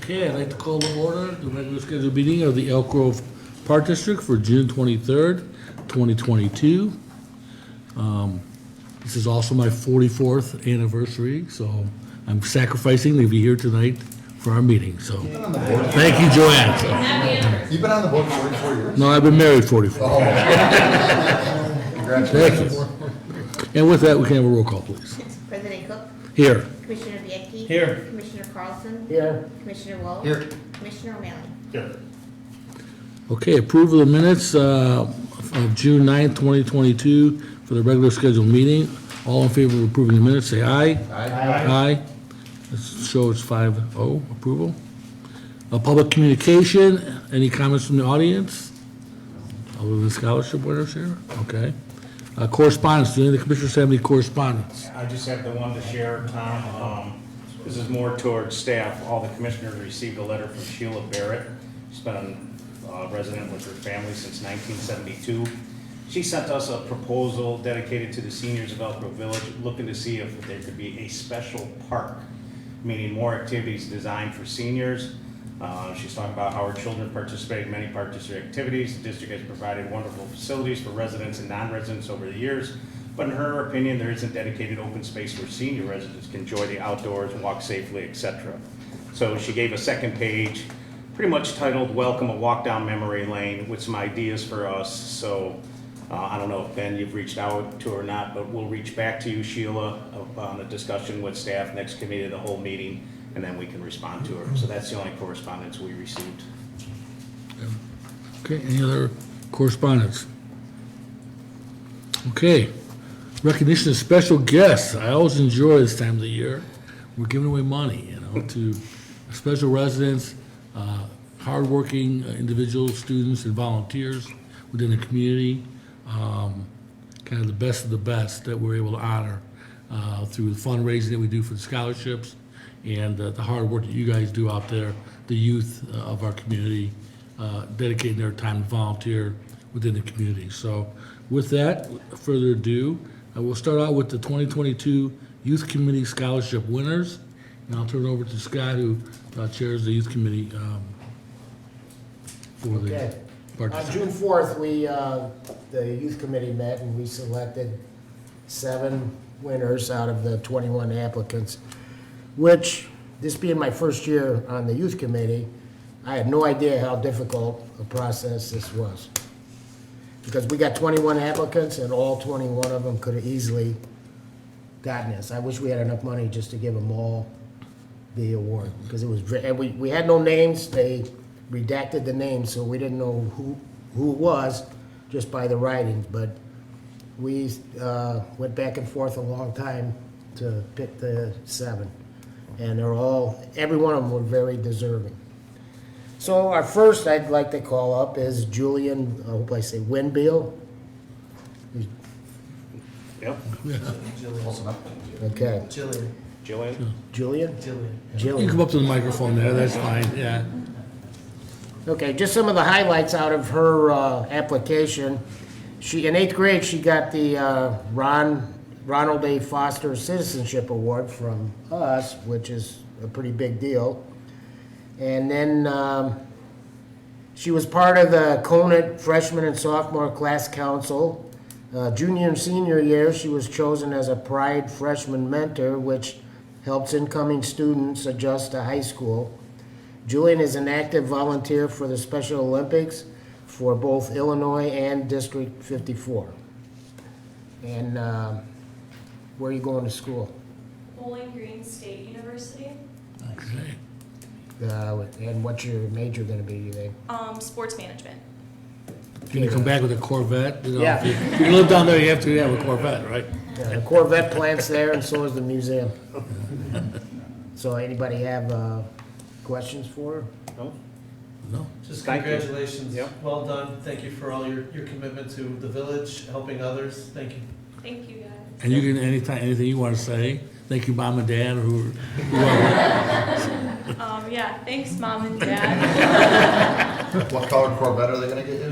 Okay, I'd like to call to order the regular scheduled meeting of the Elk Grove Park District for June 23rd, 2022. This is also my 44th anniversary, so I'm sacrificing to be here tonight for our meeting, so. Thank you, Joanne. So- You've been on the board for 44 years. No, I've been married 44. Congratulations. Thank you. And with that, we can have a roll call, please. President Cook, Here. Commissioner Bianchi. Here. Commissioner Carlson. Here. Commissioner Walsh. Here. Commissioner O'Malley. Okay, approval of the minutes of June 9th, 2022 for the regular scheduled meeting. All in favor of approving the minutes, say aye. Aye. Let's show it's 5-0 approval. Public communication, any comments from the audience? Other than scholarship winners here? Okay. Correspondence, do any of the commissioners have any correspondence? I just have the one to share, Tom. This is more towards staff. All the commissioners received a letter from Sheila Barrett. She's been a resident with her family since 1972. She sent us a proposal dedicated to the seniors of Elk Grove Village, looking to see if there could be a special park, meaning more activities designed for seniors. She's talking about how her children participate in many park district activities. The district has provided wonderful facilities for residents and non-residents over the years, but in her opinion, there isn't dedicated open space where senior residents can enjoy the outdoors and walk safely, etc. So she gave a second page, pretty much titled "Welcome, a Walk Down Memory Lane," with some ideas for us. So I don't know if, Ben, you've reached out to her or not, but we'll reach back to you, Sheila, on the discussion with staff next committee of the whole meeting, and then we can respond to her. So that's the only correspondence we received. Okay, any other correspondence? Okay, recognition of special guests. I always enjoy this time of the year. We're giving away money, to special residents, hardworking individuals, students, and volunteers within the community. Kind of the best that we're able to honor through the fundraising that we do for the scholarships and the hard work that you guys do out there, the youth of our community, dedicating their time to volunteer within the community. So with that, further ado, we'll start out with the 2022 Youth Committee Scholarship winners. And I'll turn it over to Scott, who chairs the Youth Committee for the Okay. park On district. June 4th, the youth committee met and we selected 7 winners out of the 21 applicants, which, this being my first year on the youth committee, I had no idea how difficult a process this was. Because we got 21 applicants and all 21 of them could have easily gotten this. I wish we had enough money just to give them all the award, because it was, and we had no names. They redacted the names, so we didn't know who it was just by the writings, but we went back and forth a long time to pick the 7. And every one of them were very deserving. So our first I'd like to call up is Julian, I hope I say Winbill. Yep. Close enough. Okay, Jillian? Julian? You can come up to the microphone there, that's fine, yeah. Okay, just some of the highlights out of her application. In 8th grade, she got the Ronald A. Foster Citizenship Award from us, which is a pretty big deal. And then she was part of the Conant Freshman and Sophomore Class Council. Junior and senior year, she was chosen as a Pride Freshman Mentor, which helps incoming students adjust to high school. Julian is an active volunteer for the Special Olympics for both Illinois and District 54. And where are you going to school? Bowling Green State University. Okay. And what's your major going to be, you think? Sports management. Can you come back with a Corvette? Yeah. If you live down there, you have to have a Corvette, right? The Corvette plant's there, and so is the museum. So anybody have questions for her? No? No? Just Thank you. congratulations. Yep. Well done. Thank you for all your commitment to the village, helping others. Thank you. Thank you, guys. And you can, anything you want to say, thank you, Mom and Dad, or whoever. Yeah, thanks, Mom and Dad. What color Corvette are they gonna get you?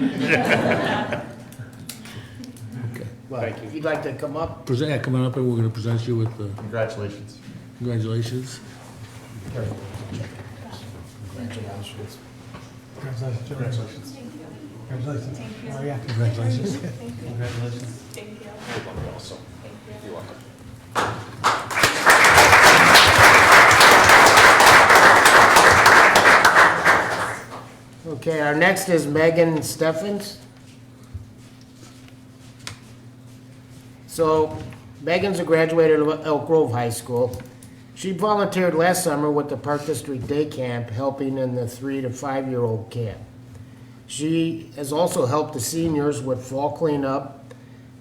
Okay. Well, Thank you. if you'd like to come up. Coming up, and we're going to present you with the Congratulations. congratulations. Congratulations. Congratulations. Congratulations. Oh, yeah, congratulations. Congratulations. Thank you. Also, Thank you. you're welcome. Okay, our next is Megan Steffens. So Megan's a graduate of Elk Grove High School. She volunteered last summer with the Park District Day Camp, helping in the 3 to 5-year-old camp. She has also helped the seniors with fall cleanup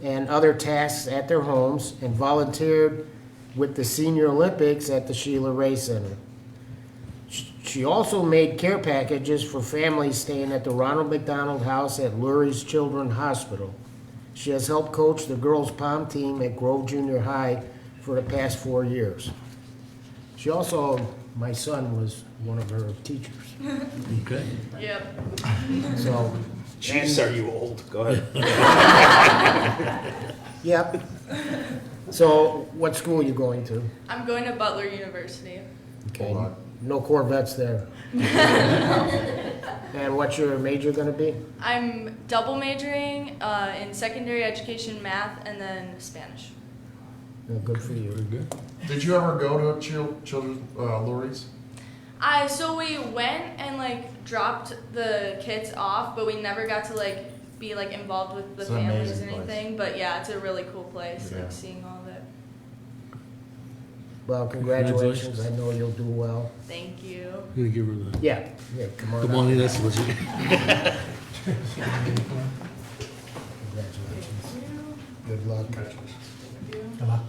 and other tasks at their homes, and volunteered with the Senior Olympics at the Sheila Ray Center. She also made care packages for families staying at the Ronald McDonald House at Lurie's Children's Hospital. She has helped coach the girls' pom team at Grove Junior High for the past 4 years. She also, my son was one of her teachers, Okay. Yep. so. Jeez, are you old? Go ahead. Yep. So what school are you going to? I'm going to Butler University. Okay. Hold on. No Corvettes there. And what's your major gonna be? I'm double majoring in secondary education, math, and then Spanish. Oh, good for you. Very good. Did you ever go to children's Lurie's? So we went and like dropped the kids off, but we never got to like be like involved with the It's an families amazing or place. anything. But yeah, it's a really cool place. Yeah. Like seeing all that. Well, congratulations. I know you'll do well. Thank you. I'm gonna give her the, Yeah, yeah, come on the up. money, that's what you, Congratulations. Good luck. Good luck.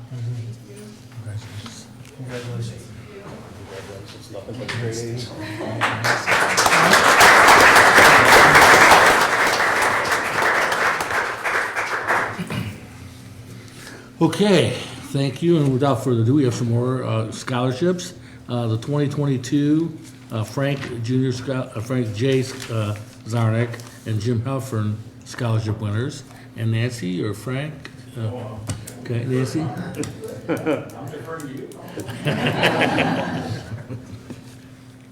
Congratulations. Congratulations. It's nothing but great A's. okay, thank you, and without further ado, we have some more scholarships. The 2022 Frank J. Zarnik and Jim Halfern scholarship winners. And Nancy or Frank? Okay, Nancy?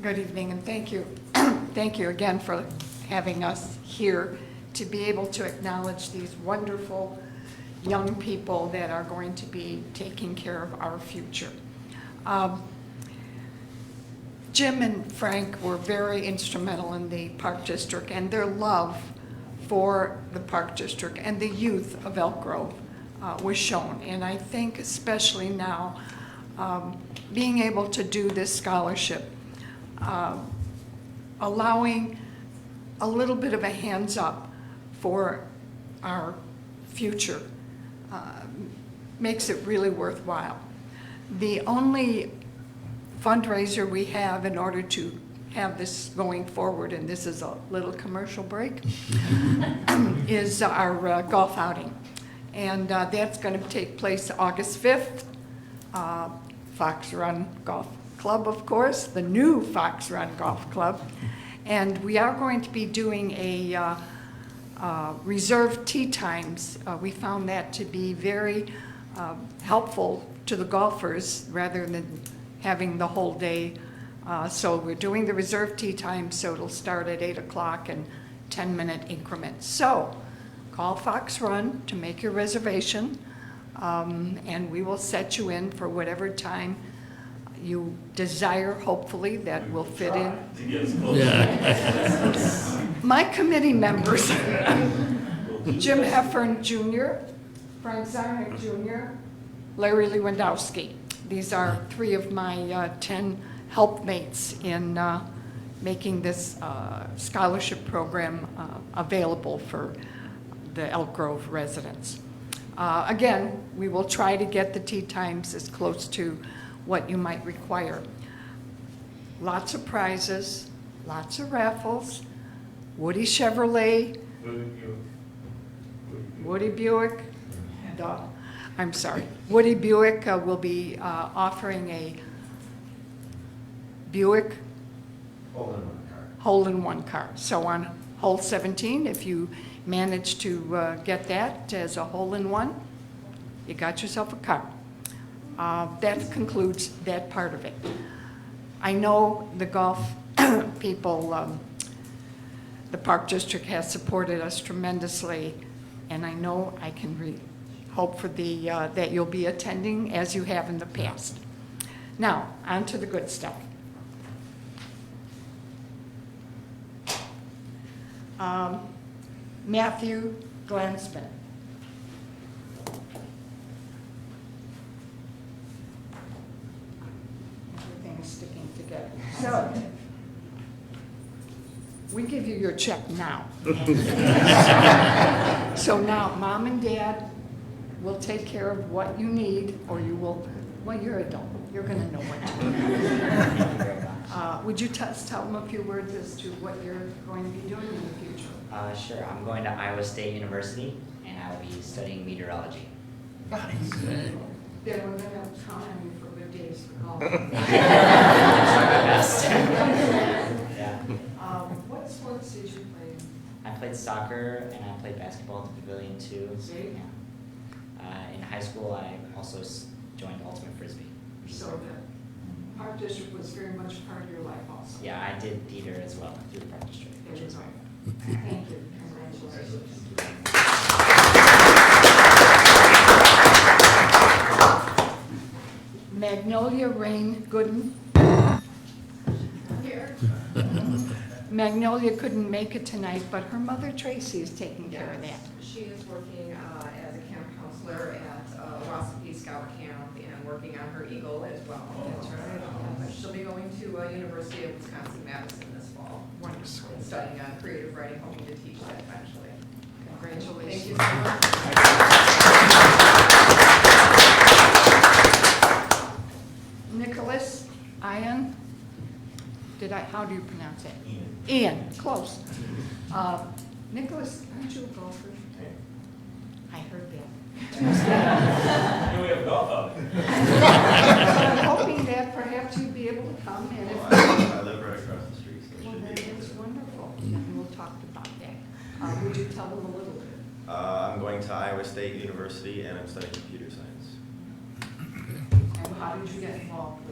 Good evening, and thank you. Thank you again for having us here to be able to acknowledge these wonderful young people that are going to be taking care of our future. Jim and Frank were very instrumental in the Park District, and their love for the Park District and the youth of Elk Grove was shown. And I think especially now, being able to do this scholarship, allowing a little bit of a hands up for our future makes it really worthwhile. The only fundraiser we have in order to have this going forward, and this is a little commercial break, is our golf outing. And that's going to take place August 5th. Fox Run Golf Club, of course, the new Fox Run Golf Club. And we are going to be doing a reserved tee times. We found that to be very helpful to the golfers rather than having the whole day. So we're doing the reserved tee time, so it'll start at 8 o'clock in 10-minute increments. So call Fox Run to make your reservation, and we will set you in for whatever time you desire, hopefully, that will fit in. Yeah. My committee members, Jim Heffern Jr., Frank Zarnik Jr., Larry Lewandowski. These are 3 of my 10 helpmates in making this scholarship program available for the Elk Grove residents. Again, we will try to get the tee times as close to what you might require. Lots of prizes, lots of raffles. Woody Chevrolet, Woody Buick, I'm sorry, Woody Buick will be offering a Buick hole-in-one car. So on hole 17, if you manage to get that as a hole-in-one, you got yourself a car. That concludes that part of it. I know the golf people, the Park District has supported us tremendously, and I know I can hope for that you'll be attending as you have in the past. Now, on to the good stuff. Matthew Glansman. Everything is sticking together. So, we give you your check now. So now, Mom and Dad will take care of what you need, or you will, well, you're adult. You're gonna know what to do. Would you tell them a few words as to what you're going to be doing in the future? Sure. I'm going to Iowa State University, and I'll be studying meteorology. Okay. Then we're gonna count on you for good days for golf. Try my best. Yeah. What sports did you play? I played soccer, and I played basketball at the Pavilion too. See? In high school, I also joined Ultimate Frisbee. So the Park District was very much part of your life also. Yeah, I did theater as well through the Park District, which is great. Thank you. Congratulations. Magnolia Rain Gooden. Here. Magnolia couldn't make it tonight, but her mother Tracy is taking care of that. She is working as a camp counselor at Wasapee Scout Camp and working on her Eagle as well. That's right. She'll be going to University of Wisconsin-Madison this fall. Wonderful. And studying creative writing, hoping to teach that eventually. Congratulations. Thank you so much. Nicholas Ian, how do you pronounce it? Ian, close. Nicholas, aren't you a golfer? I heard that. We have golf out. I'm hoping that perhaps you'd be able to come and if. I live right across the street, so it Well, should that be able is to. wonderful, and we'll talk about that. Would you tell them a little bit? I'm going to Iowa State University and I'm studying computer science. And how did you get involved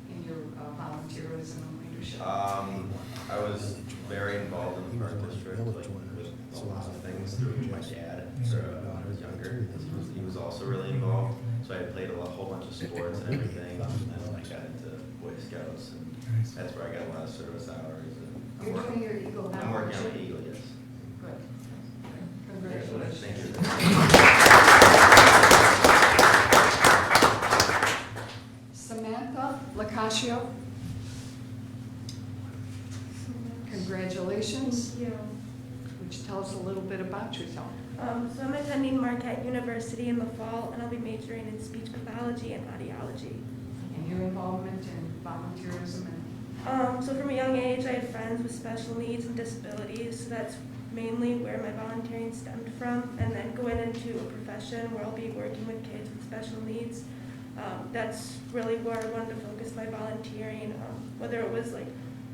in your volunteerism and leadership? I was very involved in the Park District, like with a lot of things through my dad. So when I was younger, he was also really involved. So I played whole bunch of sports and everything. And then I got into Boy Scouts, and that's where I got a lot of service hours. And You're doing your Eagle now, I'm working aren't on the you? Eagle, yes. Good. Congratulations. Thank you. Samantha Lacascio. Congratulations. Thank you. Would you tell us a little bit about yourself? So I'm attending Marquette University in the fall, and I'll be majoring in speech pathology and audiology. And your involvement in volunteerism and So from a young age, I had friends with special needs and disabilities, so that's mainly where my volunteering stemmed from. And then going into a profession where I'll be working with kids with special needs, that's really where I wanted to focus my volunteering, whether it was like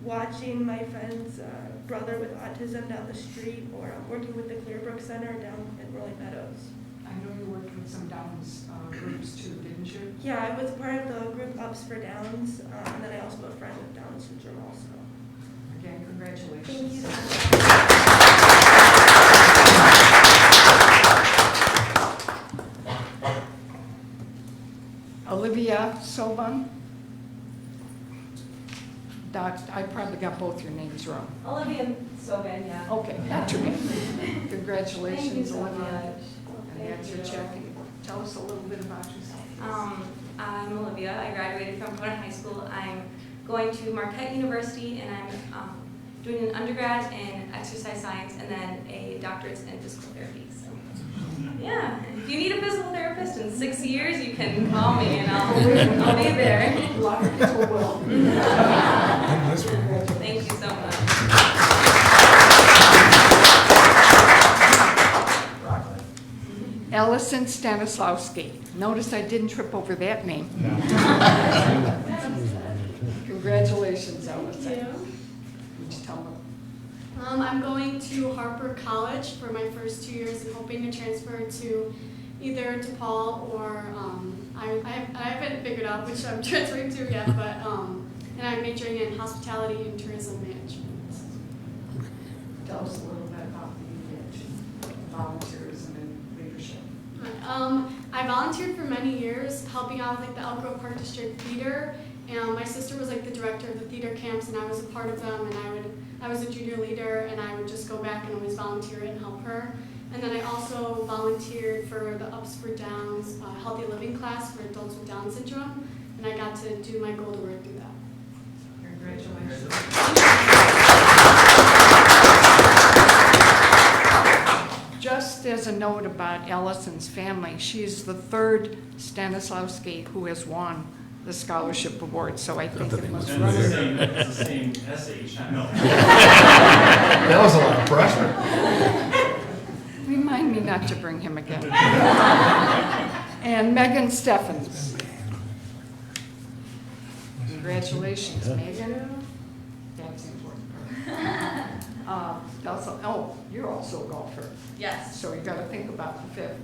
watching my friend's brother with autism down the street, or working with the Clearbrook Center down in Rolling Meadows. I know you worked with some Downs groups too, didn't you? Yeah, I was part of the group Ups for Downs, and then I also have a friend with Down syndrome also. Again, congratulations. Thank you so much. Olivia Soban. I probably got both your names wrong. Olivia Soban, yeah. Okay, not too bad. Congratulations, Thank you so Olivia. much. And that's your check. Tell us a little bit about yourself. I'm Olivia. I graduated from Kona High School. I'm going to Marquette University, and I'm doing an undergrad in exercise science and then a doctorate in physical therapy. So, yeah, if you need a physical therapist in 6 years, you can call me and I'll be there. A lot of people will. Thank you so much. Ellison Stanislawski. Notice I didn't trip over that name. Congratulations, Ellison. Thank you. Would you tell them? I'm going to Harper College for my first 2 years and hoping to transfer to either DePaul or I haven't figured out which I'm transferring to yet, but and I'm majoring in hospitality and tourism management. Tell us a little bit about the volunteerism and leadership. I volunteered for many years, helping out with like the Elk Grove Park District Theater, and my sister was like the director of the theater camps, and I was a part of them, and I was a junior leader, and I would just go back and always volunteer and help her. And then I also volunteered for the Ups for Downs Healthy Living class for adults with Down syndrome, and I got to do my goal to work through that. Congratulations. Just as a note about Allison's family, she's the third Stanislawski who has won the scholarship award, so I think it must run. It's the same SH, I know. That was a lot of pressure. Remind me not to bring him again. And Megan Steffens. Congratulations, Megan. That's important. You're also a golfer. Yes. So you gotta think about the fifth.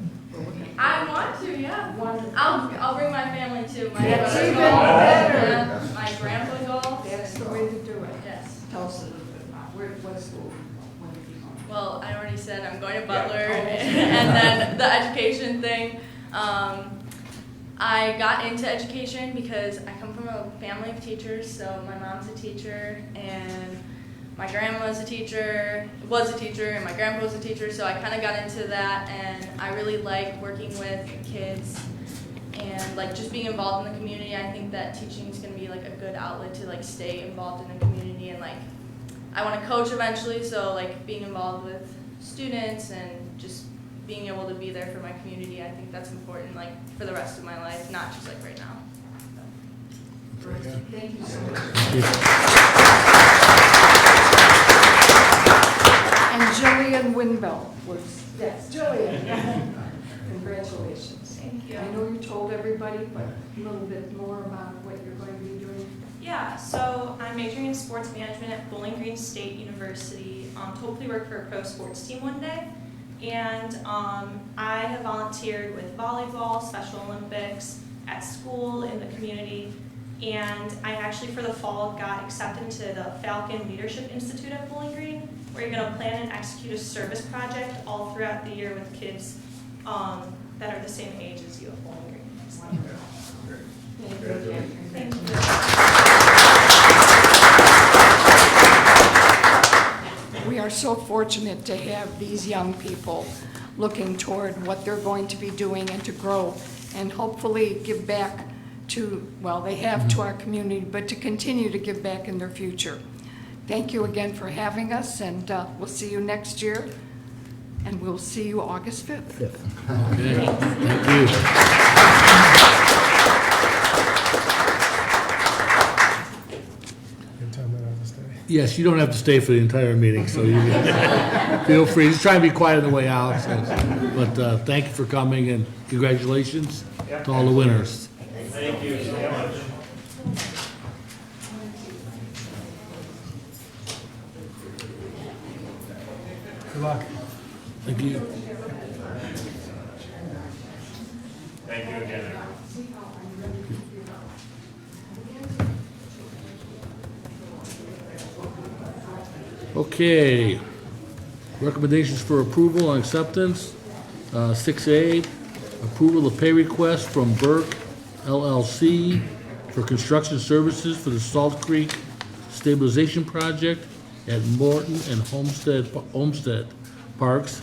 I want to, yeah. Wonderful. I'll bring my family too. My That's brother even golf, better. yeah, my grandpa golf. That's the way to do it. Yes. Tell us a little bit about what school, when did you go? Well, I already said I'm going to Butler, and then the education thing. I got into education because I come from a family of teachers. So my mom's a teacher, and my grandma was a teacher, and my grandpa was a teacher. So I kind of got into that, and I really like working with kids and like just being involved in the community. I think that teaching is going to be like a good outlet to like stay involved in the community, and like I want to coach eventually. So like being involved with students and just being able to be there for my community, I think that's important, like for the rest of my life, not just like right now. Thank you so much. And Jillian Winbell was, yes, Jillian. Congratulations. Thank you. I know you told everybody, but a little bit more about what you're going to be doing. Yeah, so I'm majoring in sports management at Bowling Green State University. To hopefully work for a pro sports team one day. And I have volunteered with volleyball, Special Olympics, at school, in the community. And I actually, for the fall, got accepted to the Falcon Leadership Institute at Bowling Green, where you're going to plan and execute a service project all throughout the year with kids that are the same age as you at Bowling Green. Thank you. We are so fortunate to have these young people looking toward what they're going to be doing and to grow and hopefully give back to, well, they have to our community, but to continue to give back in their future. Thank you again for having us, and we'll see you next year, and we'll see you August 5th. Okay, thank you. Yes, you don't have to stay for the entire meeting, so you feel free. Just try and be quiet on the way out. But thank you for coming, and congratulations to all the winners. Thank you so much. Good luck. Thank you. Thank you again. Okay. Recommendations for approval and acceptance. 6A, approval of pay request from Burke LLC for construction services for the Salt Creek Stabilization Project at Morton and Homestead Parks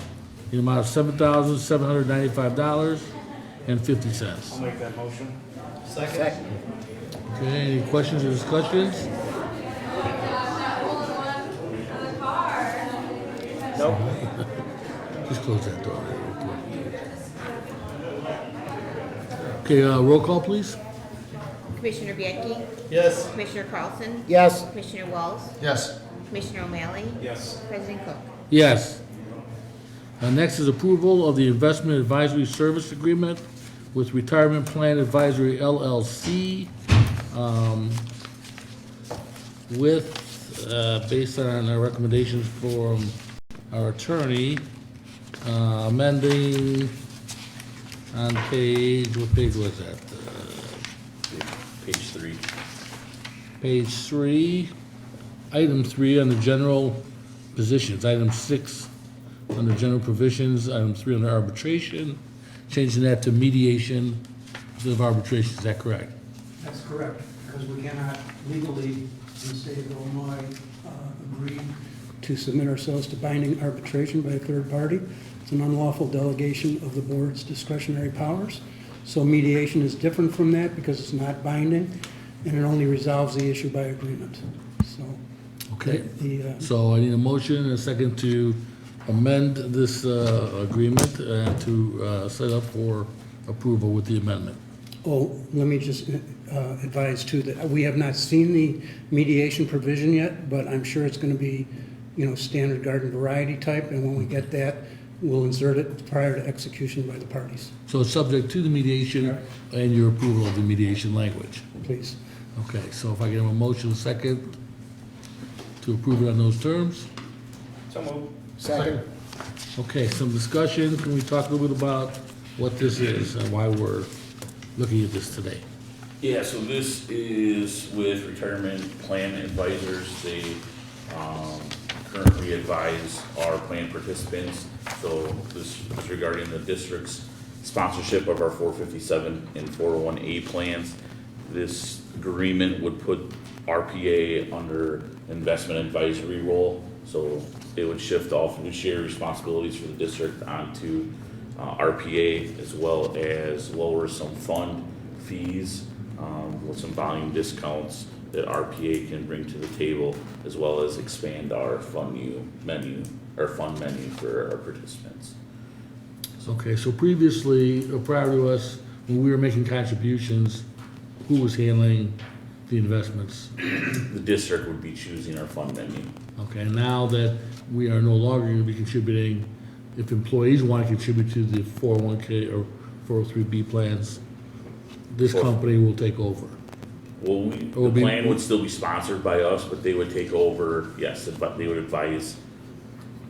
in the amount of $7,795.50. I'll make that motion. Second. Okay, any questions or discussions? Nope. Just close that door. Okay, roll call, please. Commissioner Bianchi? Yes. Commissioner Carlson? Yes. Commissioner Walls? Yes. Commissioner O'Malley? Yes. President Cook? Yes. Next is approval of the investment advisory service agreement with Retirement Plan Advisory LLC, based on our recommendations from our attorney, amending on page, what page was that? Page 3. Page 3, item 3 under general positions, item 6 under general provisions, item 3 under arbitration, changing that to mediation instead of arbitration, is that correct? That's correct, because we cannot legally, in the state of Illinois, agree to submit ourselves to binding arbitration by a third party. It's an unlawful delegation of the board's discretionary powers. So mediation is different from that because it's not binding, and it only resolves the issue by agreement. So, Okay, the, so I need a motion and a second to amend this agreement and to set up for approval with the amendment. oh, let me just advise too, that we have not seen the mediation provision yet, but I'm sure it's going to be, standard garden variety type, and when we get that, we'll insert it prior to execution by the parties. So it's subject to the mediation and your approval of the mediation language. Please. Okay, so if I get a motion second to approve it on those terms? So moved. Second. Okay, some discussion. Can we talk a little bit about what this is and why we're looking at this today? Yeah, so this is with Retirement Plan Advisors. They currently advise our plan participants. So this is regarding the district's sponsorship of our 457 and 401A plans. This agreement would put RPA under investment advisory role. So it would shift all fiduciary responsibilities for the district onto RPA, as well as lower some fund fees with some volume discounts that RPA can bring to the table, as well as expand our fund menu for our participants. Okay, so previously, prior to us, when we were making contributions, who was handling the investments? The district would be choosing our fund menu. Okay, now that we are no longer going to be contributing, if employees want to contribute to the 401K or 403B plans, this company will take over. Well, the plan would still be sponsored by us, but they would take over, yes, but they would advise,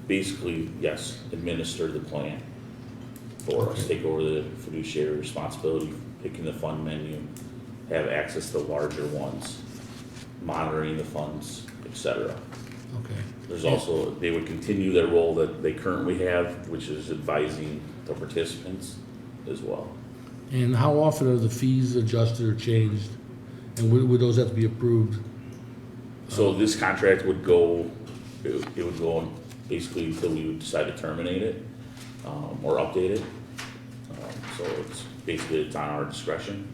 basically, yes, administer the plan for us, take over the fiduciary responsibility, picking the fund menu, have access to larger ones, monitoring the funds, et cetera. Okay. There's also, they would continue their role that they currently have, which is advising the participants as well. And how often are the fees adjusted or changed? And would those have to be approved? So this contract would go, it would go on basically until we would decide to terminate it, or update it. So it's basically, it's on our discretion.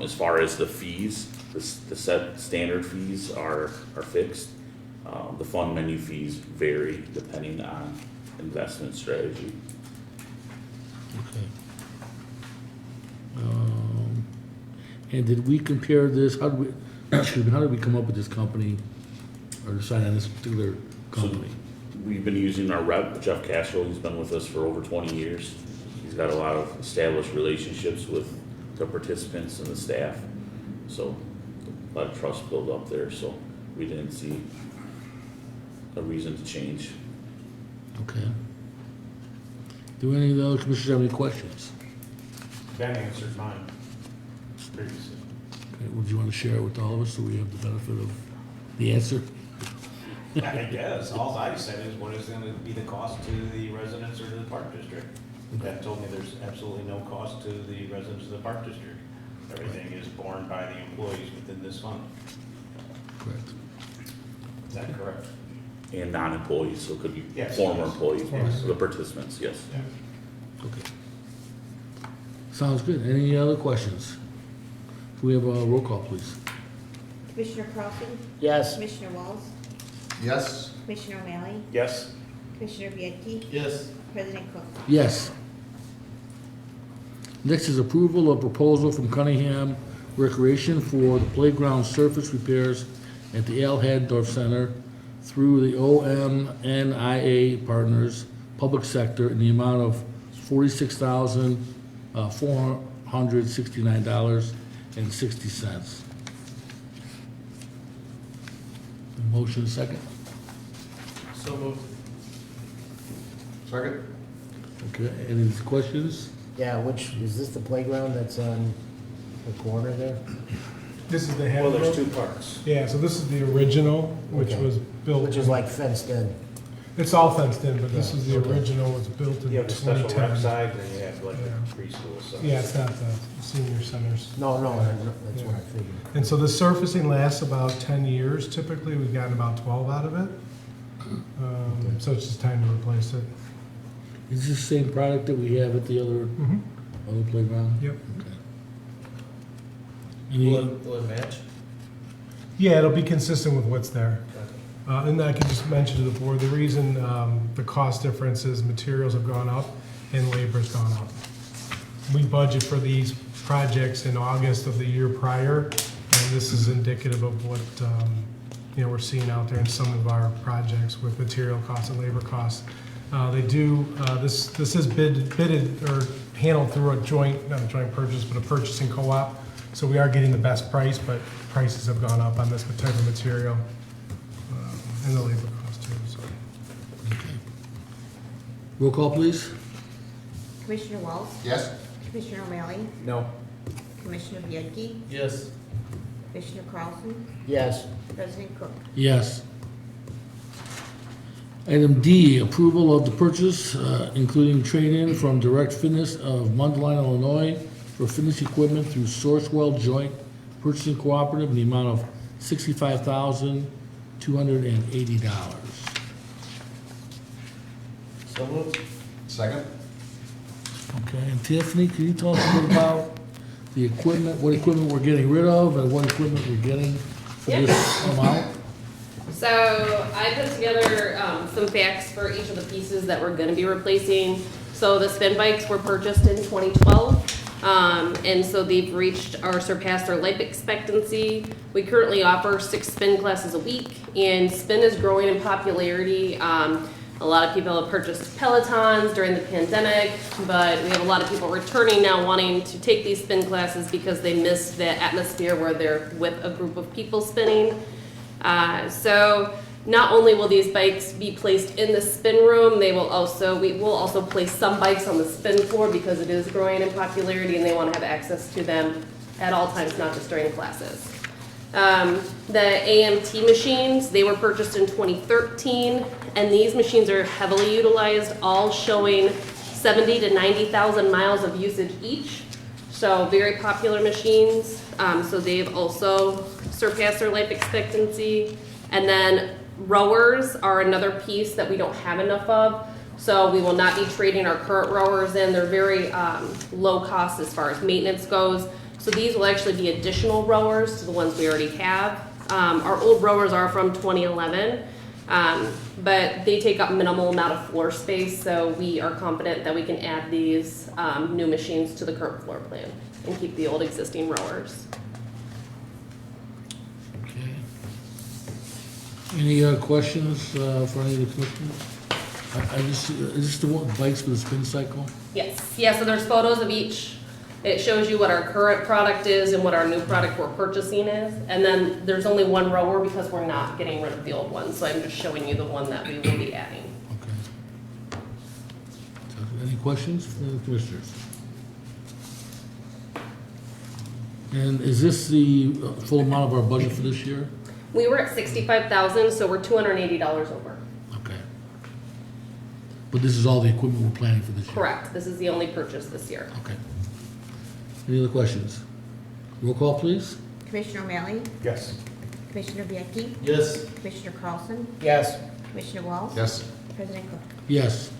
As far as the fees, the set standard fees are fixed. The fund menu fees vary depending on investment strategy. Okay. And did we compare this, how did we, excuse me, how did we come up with this company or decide on this particular company? So we've been using our rep, Jeff Castro. He's been with us for over 20 years. He's got a lot of established relationships with the participants and the staff. So a lot of trust built up there, so we didn't see a reason to change. Okay. Do any of the other commissioners have any questions? Ben answered mine previously. Okay, would you want to share it with all of us so we have the benefit of the answer? I guess, all I said is what is gonna be the cost to the residents or to the park district? Ben told me there's absolutely no cost to the residents of the park district. Everything is borne by the employees within this fund. Correct. Is that correct? And non-employees, so it could be Yes, former yes. employees, Yes. the participants, yes. Okay. Sounds good. Any other questions? Can we have a roll call, please? Commissioner Carlson? Yes. Commissioner Walls? Yes. Commissioner O'Malley? Yes? Commissioner Bianchi? Yes. President Cook? Yes. Next is approval of proposal from Cunningham Recreation for the playground surface repairs at the Al Haddorf Center through the OMNIA Partners Public Sector in the amount of $46,469.60. Motion second. So moved. Second? Okay, any questions? Yeah, is this the playground that's on the corner there? This is the Well, head there's road? two parts. Yeah, so this is the original, which Okay. was built. Which is like fenced in. It's all fenced in, but this Yeah, is the okay. original, was built in You have the special rec 2010. side, then you have like Yeah. the preschool side. Yeah, it's not the senior centers. No, that's what I figured. And so the surfacing lasts about 10 years typically. We've gotten about 12 out of it. So it's just time to replace it. Is this the same product that we have at the other playground? Yep. Okay. Any- Will it match? Yeah, it'll be consistent with what's there. And I can just mention to the board, the reason the cost difference is materials have gone up and labor's gone up. We budget for these projects in August of the year prior, and this is indicative of what we're seeing out there in some of our projects with material costs and labor costs. They do, this is bidded or handled through a joint, not a joint purchase, but a purchasing co-op. So we are getting the best price, but prices have gone up on this type of material and the labor cost too. So. Roll call, please. Commissioner Walsh? Yes? Commissioner O'Malley? No. Commissioner Bianchi? Yes. Commissioner Carlson? Yes. President Cook? Yes. Item D, approval of the purchase, including trade-in from Direct Fitness of Mundelein, Illinois, for fitness equipment through Sourcewell Joint Purchasing Cooperative in the amount of $65,280. So moved. Second? Okay, and Tiffany, can you tell us a bit about the equipment, what equipment we're getting rid of, and what equipment we're getting for this amount? So I put together some facts for each of the pieces that we're gonna be replacing. So the spin bikes were purchased in 2012. And so they've reached or surpassed their life expectancy. We currently offer 6 spin classes a week, and spin is growing in popularity. A lot of people have purchased Pelotons during the pandemic, but we have a lot of people returning now wanting to take these spin classes because they miss the atmosphere where they're with a group of people spinning. So not only will these bikes be placed in the spin room, we will also place some bikes on the spin floor because it is growing in popularity and they want to have access to them at all times, not just during classes. The AMT machines, they were purchased in 2013, and these machines are heavily utilized, all showing 70 to 90,000 miles of usage each. So very popular machines. So they've also surpassed their life expectancy. And then rowers are another piece that we don't have enough of. So we will not be trading our current rowers in. They're very low cost as far as maintenance goes. So these will actually be additional rowers to the ones we already have. Our old rowers are from 2011, but they take up minimal amount of floor space. So we are confident that we can add these new machines to the current floor plan and keep the old existing rowers. Okay. Any questions for any of the commissioners? Is this the one, bikes for the spin cycle? Yes, yeah, so there's photos of each. It shows you what our current product is and what our new product we're purchasing is. And then there's only one rower because we're not getting rid of the old one. So I'm just showing you the one that we will be adding. Okay. So, any questions from the commissioners? And is this the full amount of our budget for this year? We were at 65,000, so we're $280 over. Okay. But this is all the equipment we're planning for this year? Correct. This is the only purchase this year. Okay. Any other questions? Roll call, please. Commissioner O'Malley? Yes. Commissioner Bianchi? Yes. Commissioner Carlson? Yes. Commissioner Walsh? Yes. President Cook? Yes.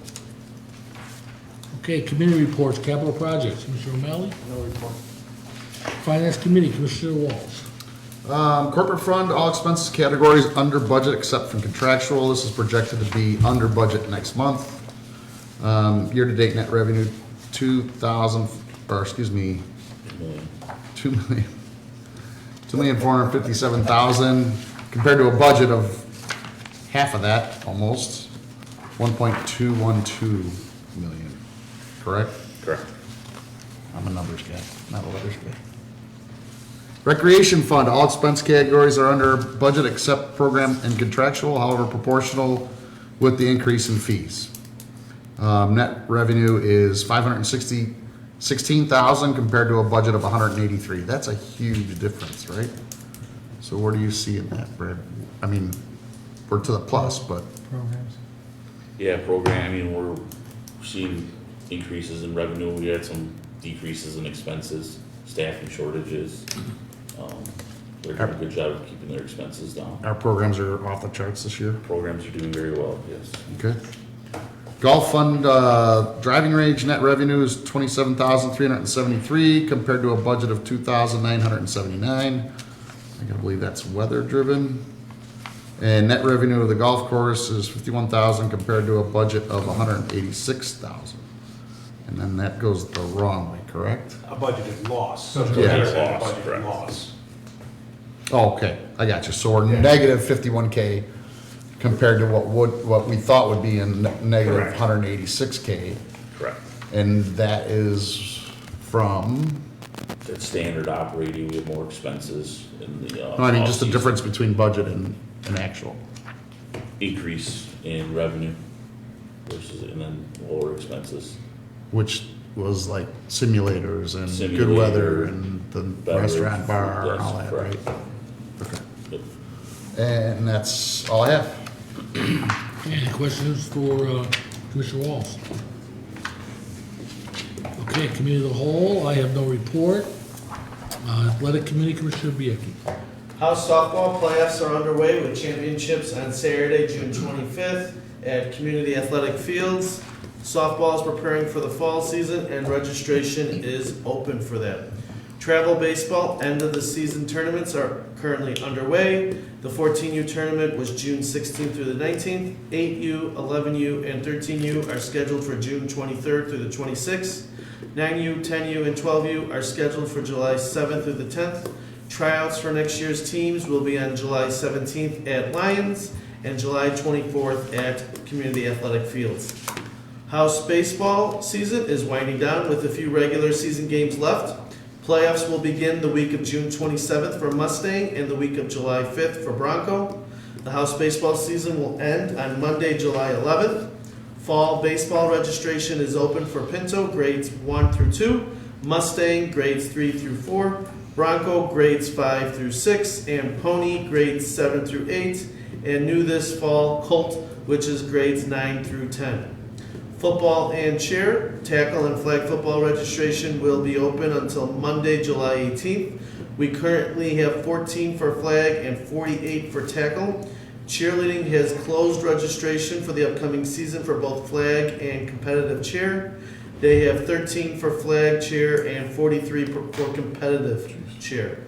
Okay, committee reports, capital projects. Commissioner O'Malley? No report. Finance Committee, Commissioner Walsh. Corporate fund, all expenses categories under budget except from contractual. This is projected to be under budget next month. Year-to-date net revenue, $2,457,000 compared to a budget of half of that, almost, 1.212 million. Correct? Correct. I'm a numbers guy, not a letters guy. Recreation fund, all expense categories are under budget except program and contractual, however proportional with the increase in fees. Net revenue is $560,000 16,000 compared to a budget of 183. That's a huge difference, right? So where do you see in that, Brad? I mean, we're to the plus, but Programs. Yeah, programming, we're seeing increases in revenue, we had some decreases in expenses, staffing shortages. They're doing a good job of keeping their expenses down. our programs are off the charts this year. Programs are doing very well, yes. Okay. Golf fund, driving range net revenue is 27,373 compared to a budget of 2,979. I gotta believe that's weather driven. And net revenue of the golf course is 51,000 compared to a budget of 186,000. And then that goes the wrong way, correct? A budgeted loss. Yeah. Budgeted Correct. loss. Oh, okay, I got you. So we're negative 51K compared to what we thought would be a negative Correct. 186K. Correct. And that is from, At standard operating, we have more expenses in the, no, I mean, just the off-season. difference between budget and actual. Increase in revenue versus, and then lower expenses. Which was like simulators and good weather and the Beverage, restaurant bar and yes, all that, right? correct. Okay. Yep. And that's all I have. Any questions for Commissioner Walls? Okay, committee of the whole, I have no report. Athletic committee, Commissioner Bianchi. House softball playoffs are underway with championships on Saturday, June 25th at Community Athletic Fields. Softball is preparing for the fall season and registration is open for that. Travel baseball end of the season tournaments are currently underway. The 14U tournament was June 16th through the 19th. 8U, 11U, and 13U are scheduled for June 23rd through the 26th. 9U, 10U, and 12U are scheduled for July 7th through the 10th. Tryouts for next year's teams will be on July 17th at Lions and July 24th at Community Athletic Fields. House baseball season is winding down with a few regular season games left. Playoffs will begin the week of June 27th for Mustang and the week of July 5th for Bronco. The house baseball season will end on Monday, July 11th. Fall baseball registration is open for Pinto grades 1 through 2, Mustang grades 3 through 4, Bronco grades 5 through 6, and Pony grades 7 through 8, and new this fall, Colt, which is grades 9 through 10. Football and chair, tackle and flag football registration will be open until Monday, July 18th. We currently have 14 for flag and 48 for tackle. Cheerleading has closed registration for the upcoming season for both flag and competitive chair. They have 13 for flag chair and 43 for competitive chair.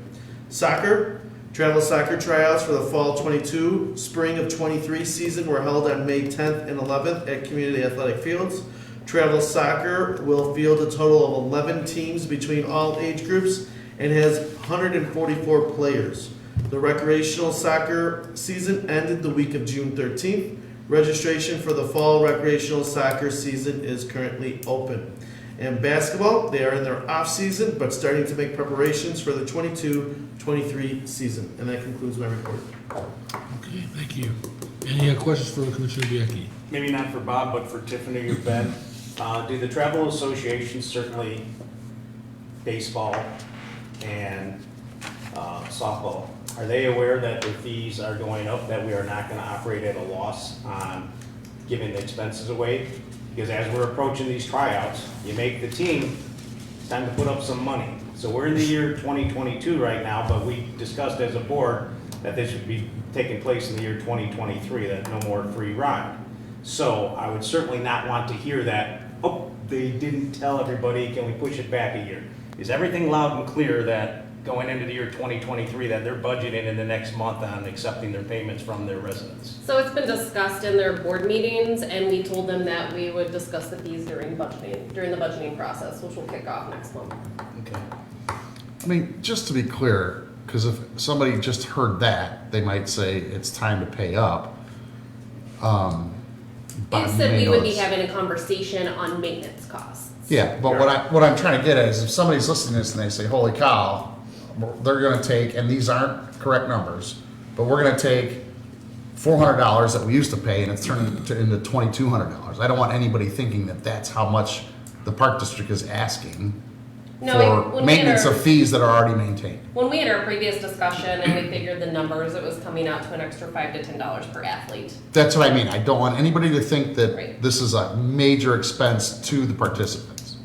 Soccer, travel soccer tryouts for the fall 22, spring of 23 season were held on May 10th and 11th at Community Athletic Fields. Travel soccer will field a total of 11 teams between all age groups and has 144 players. The recreational soccer season ended the week of June 13th. Registration for the fall recreational soccer season is currently open. And basketball, they are in their off season, but starting to make preparations for the 22-23 season. And that concludes my report. Okay, thank you. Any questions for Commissioner Bianchi? Maybe not for Bob, but for Tiffany or Ben. Do the travel associations, certainly baseball and softball, are they aware that their fees are going up, that we are not going to operate at a loss on giving the expenses away? Because as we're approaching these tryouts, you make the team, it's time to put up some money. So we're in the year 2022 right now, but we discussed as a board that this would be taking place in the year 2023, that no more free ride. So I would certainly not want to hear that, oh, they didn't tell everybody, can we push it back a year? Is everything loud and clear that going into the year 2023, that they're budgeting in the next month on accepting their payments from their residents? So it's been discussed in their board meetings, and we told them that we would discuss the fees during the budgeting process, which will kick off next month. Okay. I mean, just to be clear, because if somebody just heard that, they might say it's time to pay up. It said we would be having a conversation on maintenance costs. Yeah, but what I'm trying to get at is if somebody's listening to this and they say, holy cow, they're gonna take, and these aren't correct numbers, but we're gonna take $400 that we used to pay and it's turned into $2,200. I don't want anybody thinking that that's how much the park district is asking. No, for when we had maintenance our- of fees that are already maintained. When we had our previous discussion and we figured the numbers, it was coming out to an extra $5 to $10 per athlete. That's what I mean. I don't want anybody to think that Right. this is a major expense to the participants.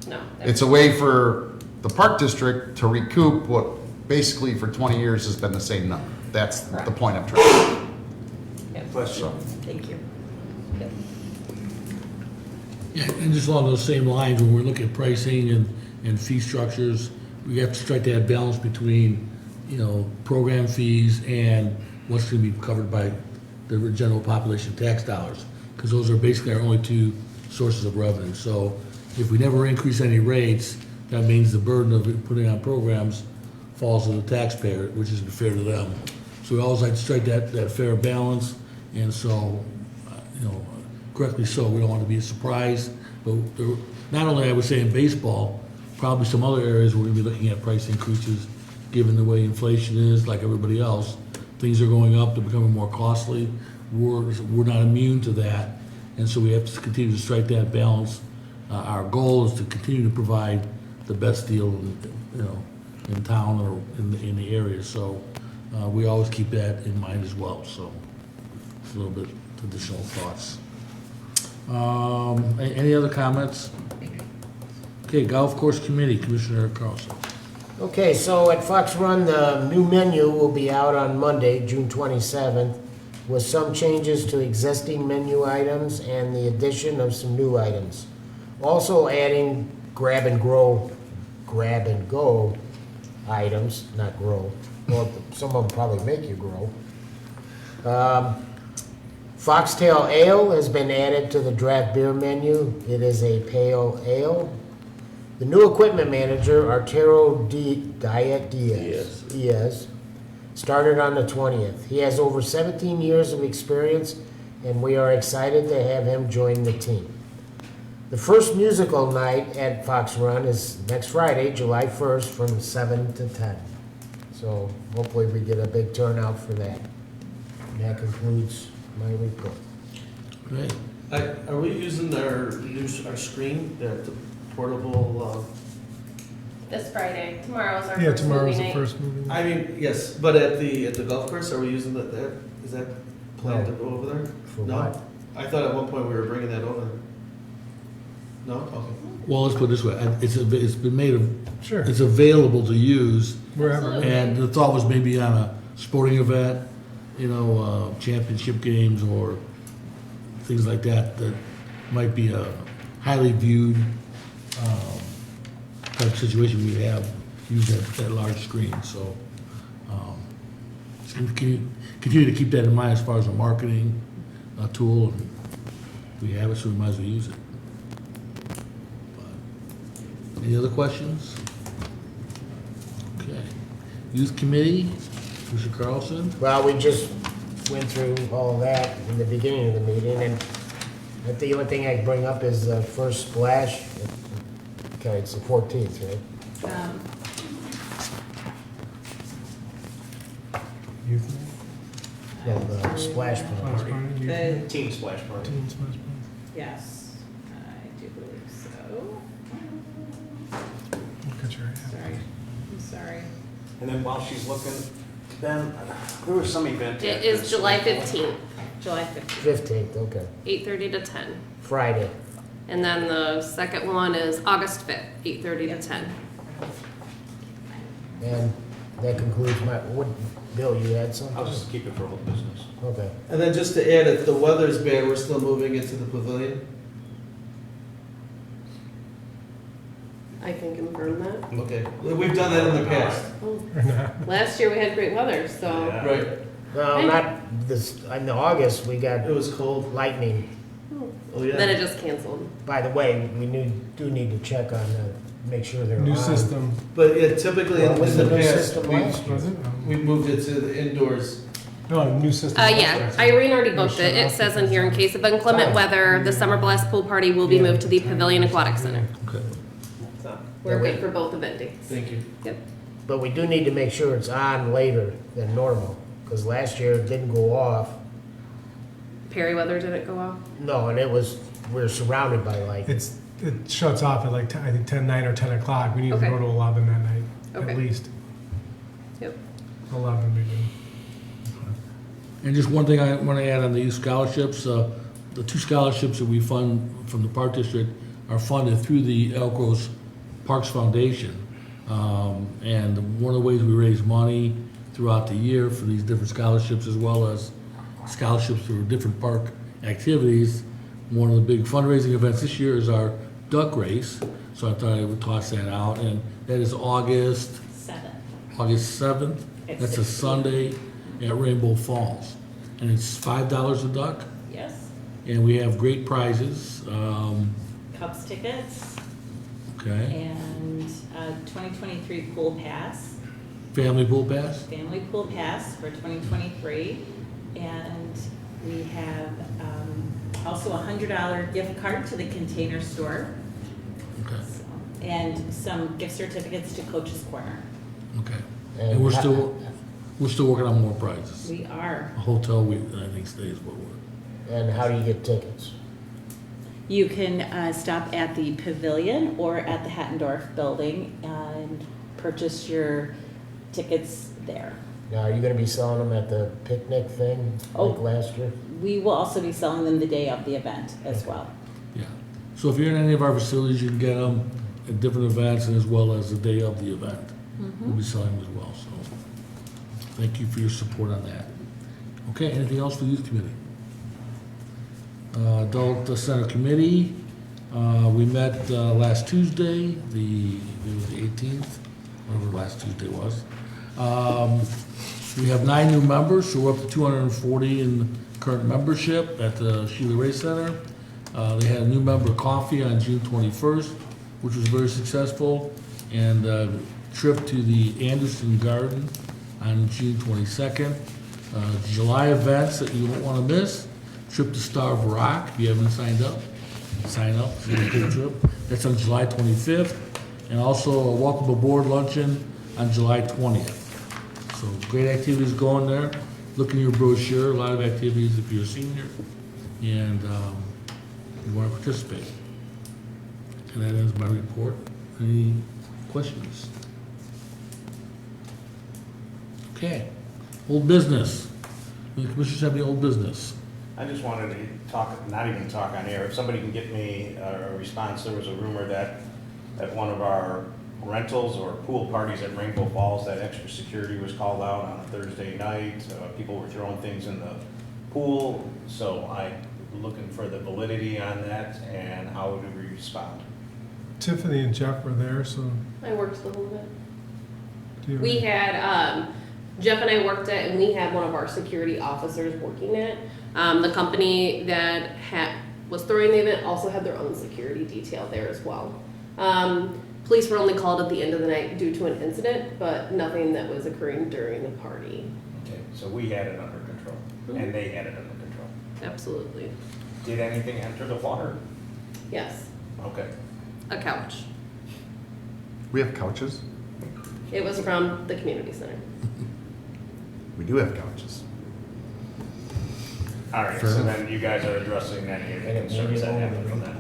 No. It's a way for the park district to recoup what basically for 20 years has been the same number. That's the point I'm trying to Question. Thank you. Yeah, and just along those same lines, when we're looking at pricing and fee structures, we have to strike that balance between, program fees and what's gonna be covered by the general population tax dollars. Because those are basically our only two sources of revenue. So if we never increase any rates, that means the burden of putting on programs falls to the taxpayer, which isn't fair to them. So we always like to strike that fair balance, and so, correctly so, we don't want to be a surprise. But not only, I would say in baseball, probably some other areas we're gonna be looking at price increases, given the way inflation is, like everybody else. Things are going up, they're becoming more costly. We're not immune to that, and so we have to continue to strike that balance. Our goal is to continue to provide the best deal, in town or in the area. So we always keep that in mind as well. So it's a little bit additional thoughts. Any other comments? Okay, Golf Course Committee, Commissioner Carlson. Okay, so at Fox Run, the new menu will be out on Monday, June 27th, with some changes to existing menu items and the addition of some new items. Also adding grab and go items, not grow. Well, some of them probably make you grow. Foxtail Ale has been added to the draft beer menu. It is a pale ale. The new equipment manager, Arturo Diaz, started on the 20th. He has over 17 years of experience, and we are excited to have him join the team. The first musical night at Fox Run is next Friday, July 1st, from 7 to 10. So hopefully we get a big turnout for that. And that concludes my report. Great. Are we using our screen, the portable? This Friday, tomorrow's our Yeah, first tomorrow's movie the night. first movie. I mean, yes, but at the golf course, are we using that? Is that planned to go over there? For No? what? I thought at one point we were bringing that over. No? Okay. Well, let's put it this way, it's been made, Sure. it's available to use. Wherever. And the thought was maybe on a sporting event, championship games or things like that, that might be a highly viewed type of situation we have, use that large screen, so. Just continue to keep that in mind as far as a marketing tool, and we have it, so we might as well use it. But any other questions? Okay. Youth Committee, Mr. Carlson? Well, we just went through all of that in the beginning of the meeting, and the only thing I bring up is the first splash. Okay, it's the 14th, right? Youth No, the splash Splash party. party, youth The- night, Team splash party. teen splash party. Yes, I do believe so. Look at your hand. Sorry, I'm sorry. And then while she's looking, Ben, there was some event. It at is this- July 15th. July 15th, 15th, okay. 8:30 to 10. Friday. And then the second one is August 5th, 8:30 to 10. And that concludes Bill, you had something? I'll just keep it for old business. Okay. And then just to add, if the weather's bad, we're still moving into the pavilion? I can confirm that. Okay. We've done that in the past. Last year we had great weather, so. Yeah. Right. No, not this, in August, we got It was cold. lightning. Oh, yeah. Then it just canceled. By the way, we do need to check on make sure they're on. New system. But yeah, typically Well, in was the the new past, system last Was it? we moved it to the indoors. No, new system. Yeah, Irene already booked it. It says in here, in case of inclement weather, the Summer Blast Pool Party will be moved to the Pavilion Aquatic Center. Okay. We're good for both event dates. Thank you. Yep. But we do need to make sure it's on later than normal, because last year it didn't go off. Perry weather didn't go off. No, and we were surrounded by lightning. It's it shuts off at like, I think 10, 9 or 10 o'clock. We need to Okay. go to 11 that night, Okay. at least. Yep. 11 maybe. And just one thing I want to add on the youth scholarships, the 2 scholarships that we fund from the Park District are funded through the Elk Grove Parks Foundation. And one of the ways we raise money throughout the year for these different scholarships, as well as scholarships for different park activities, one of the big fundraising events this year is our duck race. So I thought I would toss that out, and that is August 7th. At That's a 16. Sunday at Rainbow Falls. And it's $5 a duck, Yes, and we have great prizes. Cubs tickets Okay, and 2023 pool pass, family pool pass, family pool pass for 2023. And we have also a $100 gift card to the Container Store. okay, And some gift certificates to Coach's Corner. okay. And we're still working on more prizes. We are. A hotel, I think stays what we're. And how do you get tickets? You can stop at the Pavilion or at the Hattendorf Building and purchase your tickets there. Now, are you gonna be selling them at the picnic thing like last year? We will also be selling them the day of the event as well. Yeah. So if you're in any of our facilities, you can get them at different events and as well as the day of the event. We'll be selling them as well, so thank you for your support on that. Okay, anything else for the youth committee? Adult Center Committee, we met last Tuesday, it was the 18th, whatever last Tuesday was. We have 9 new members, so we're up to 240 in current membership at the Sheila Ray Center. They had a new member coffee on June 21st, which was very successful, and a trip to the Anderson Garden on June 22nd. July events that you won't want to miss, trip to Starved Rock. If you haven't signed up, sign up. It's a good trip. That's on July 25th, and also a welcome aboard luncheon on July 20th. So great activities going there. Look in your brochure, a lot of activities if you're a senior and you want to participate. And that ends my report. Any questions? Okay, old business. Any commissioners have any old business? I just wanted to talk, not even talk on air, if somebody can get me a response. There was a rumor that at one of our rentals or pool parties at Rainbow Falls, that extra security was called out on a Thursday night. People were throwing things in the pool, so I'm looking for the validity on that and how do we respond? Tiffany and Jeff were there, so I worked the whole event. do you? We had, Jeff and I worked it, and we had one of our security officers working it. The company that was throwing the event also had their own security detail there as well. Police were only called at the end of the night due to an incident, but nothing that was occurring during the party. Okay, so we had it under control and they had it under control. Absolutely. Did anything enter the water? Yes, Okay. a couch. We have couches? It was from the community center. We do have couches. All right, Fair so enough. then you guys are addressing any of the concerns that happened from that.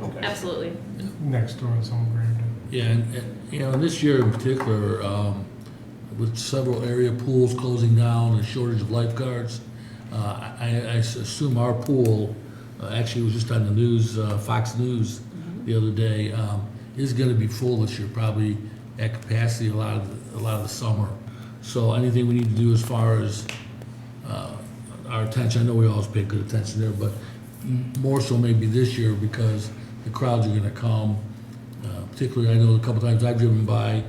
Okay. Absolutely. Next door is home Grandin. Yeah, and you know, this year in particular, with several area pools closing down and shortage of lifeguards, I assume our pool, actually it was just on the news, Fox News the other day, is gonna be full this year, probably at capacity a lot of the summer. So anything we need to do as far as our attention, I know we always pay good attention there, but more so maybe this year because the crowds are gonna come. Particularly, I know a couple times I've driven by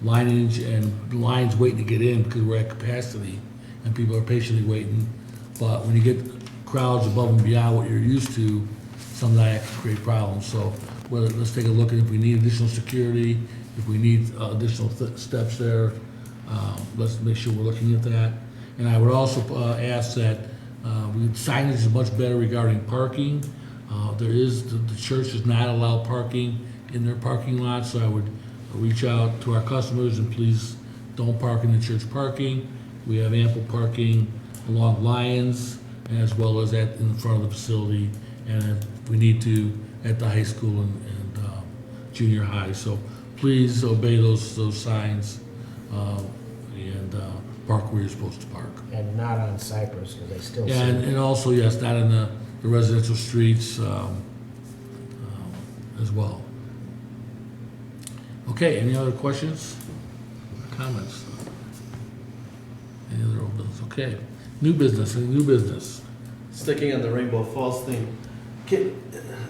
lineage and lines waiting to get in because we're at capacity and people are patiently waiting. But when you get crowds above and beyond what you're used to, sometimes that can create problems. So let's take a look at if we need additional security, if we need additional steps there. Let's make sure we're looking at that. And I would also ask that signage is much better regarding parking. The church does not allow parking in their parking lot, so I would reach out to our customers and please don't park in the church parking. We have ample parking along Lyons as well as in front of the facility, and if we need to at the high school and junior high. So please obey those signs, and park where you're supposed to park. And not on Cypress, because I still see. And also, yes, not in the residential streets as well. Okay, any other questions, comments? Any other old business? Okay. New business, any new business? Sticking on the Rainbow Falls thing,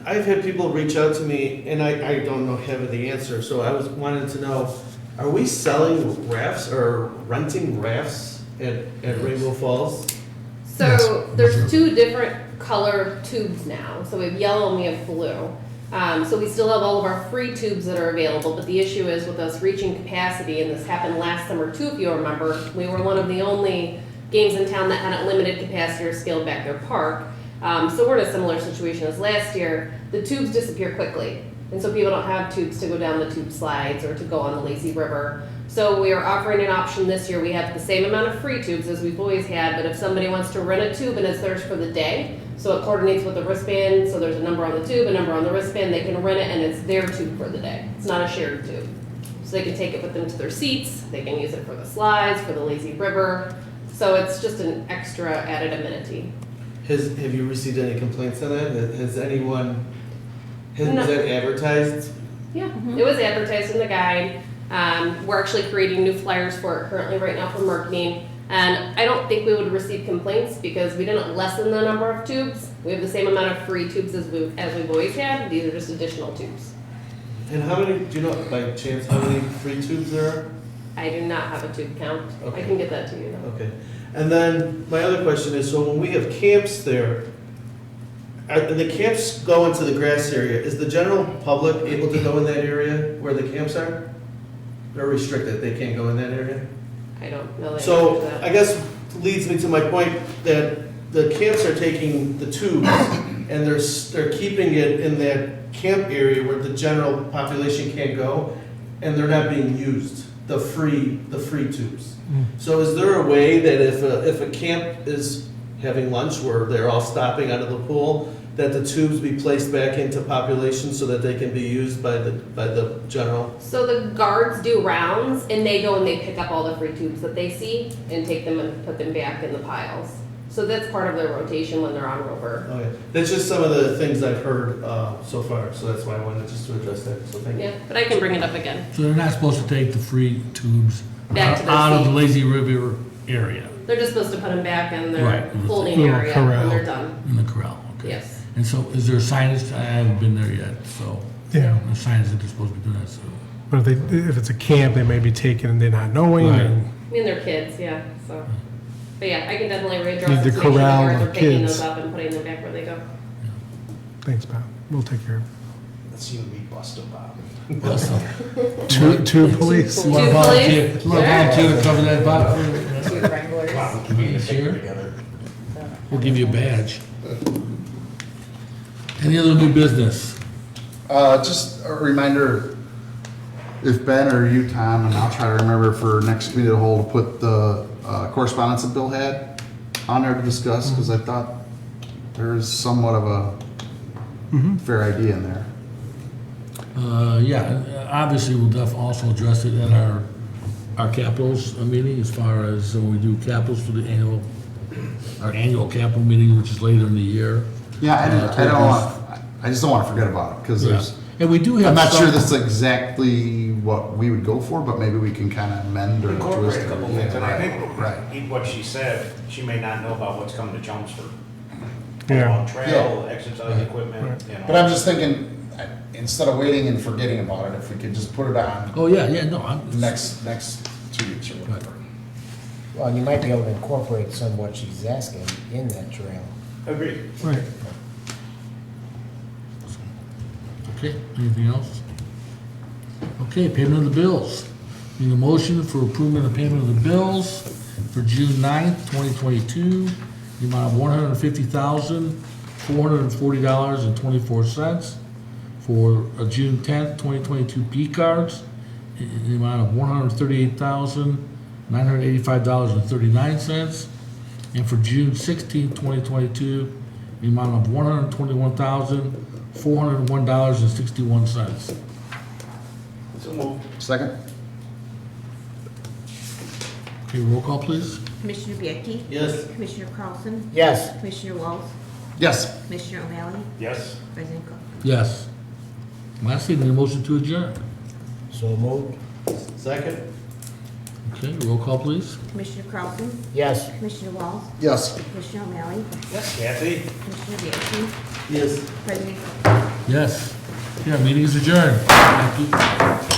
I've had people reach out to me, and I don't have the answer, so I was wanting to know, are we selling rafts or renting rafts at Rainbow Falls? So there's two different color tubes now. So we have yellow and we have blue. So we still have all of our free tubes that are available, but the issue is with us reaching capacity, and this happened last summer too, if you remember, we were one of the only games in town that hadn't limited capacity or scaled back their park. So we're in a similar situation as last year. The tubes disappear quickly, and so people don't have tubes to go down the tube slides or to go on the lazy river. So we are offering an option this year. We have the same amount of free tubes as we've always had, but if somebody wants to rent a tube and it's theirs for the day, so it coordinates with the wristband, so there's a number on the tube, a number on the wristband, they can rent it and it's their tube for the day. It's not a shared tube. So they can take it with them to their seats, they can use it for the slides, for the lazy river. So it's just an extra added amenity. Have you received any complaints on that? Has anyone, has No. that advertised? Yeah, it was advertised in the guide. We're actually creating new flyers for it currently right now for marketing. And I don't think we would receive complaints because we didn't lessen the number of tubes. We have the same amount of free tubes as we've always had. These are just additional tubes. And how many, do you know by chance how many free tubes there are? I do not have a tube count. Okay. I can get that to you though. Okay. And then my other question is, so when we have camps there, the camps go into the grass area. Is the general public able to go in that area where the camps are? They're restricted, they can't go in that area? I don't know the answer So to that. I guess leads me to my point that the camps are taking the tubes and they're keeping it in that camp area where the general population can't go, and they're not being used, the free tubes. So is there a way that if a camp is having lunch where they're all stopping out of the pool, that the tubes be placed back into population so that they can be used by the general? So the guards do rounds and they go and they pick up all the free tubes that they see and take them and put them back in the piles. So that's part of their rotation when they're on Rover. Okay, that's just some of the things I've heard so far, so that's why I wanted just to address that, so thank you. Yeah, but I can bring it up again. So they're not supposed to take the free tubes Back to their out of the seats. lazy river area. They're just supposed to put them back in their Right. holding Little area corral. when they're done. In the corral, okay. Yes. And so is there signage? I haven't been there yet, so. Yeah. The signage that they're supposed to be doing that, so. But if it's a camp, they may be taken and they're not knowing. Right. And I mean, they're kids, yeah, so. But yeah, I can definitely readdress Need it to to make sure the corral guards the are picking kids. those up and putting them back where they go. thanks, Bob. We'll take care of Let's see me bust a Bob. it. Two police. You want to Two volunteer, police? you want to volunteer to cover that, Bob? Two wranglers. Volunteer? We'll give you a badge. Any other new business? Just a reminder, if Ben or you, Tom, and I'll try to remember for next committee of the whole to put the correspondence that Bill had on there to discuss, because I thought there's somewhat of a fair idea in there. Yeah, obviously, we'll also address it at our capitals meeting as far as when we do capitals for the our annual capital meeting, which is later in the year. Yeah, I just don't want to forget about it, because there's, And we do have. I'm not sure some- this is exactly what we would go for, but maybe we can kind of amend or twist. Incorporate a or- couple things, and I think Right. what she said, she may not know about what's coming to Chelmsford. Yeah. Along trail, exercise equipment, you know. But I'm just thinking, instead of waiting and forgetting about it, if we could just put it on Oh, yeah, no, I'm. next 2 weeks or whatever. Well, and you might be able to incorporate some of what she's asking in that trail. Agreed. Right. Okay, anything else? Okay, payment of the bills. Need a motion for approval of the payment of the bills for June 9th, 2022, the amount of $150,440.24. For June 10th, 2022 P cards, in the amount of $138,985.39. And for June 16th, 2022, the amount of $121,401.61. So move. Second? Okay, roll call, please. Commissioner Bietti? Yes. Commissioner Carlson? Yes. Commissioner Wells? Yes. Commissioner O'Malley? Yes. President Cook? Yes. Lastly, need a motion to adjourn. So moved. Second? Okay, roll call, please. Commissioner Carlson? Yes. Commissioner Wells? Yes. Commissioner O'Malley? Yes, Kathy? Commissioner Bietti? Yes. President Cook? Yes. Yeah, meeting is adjourned. Thank you.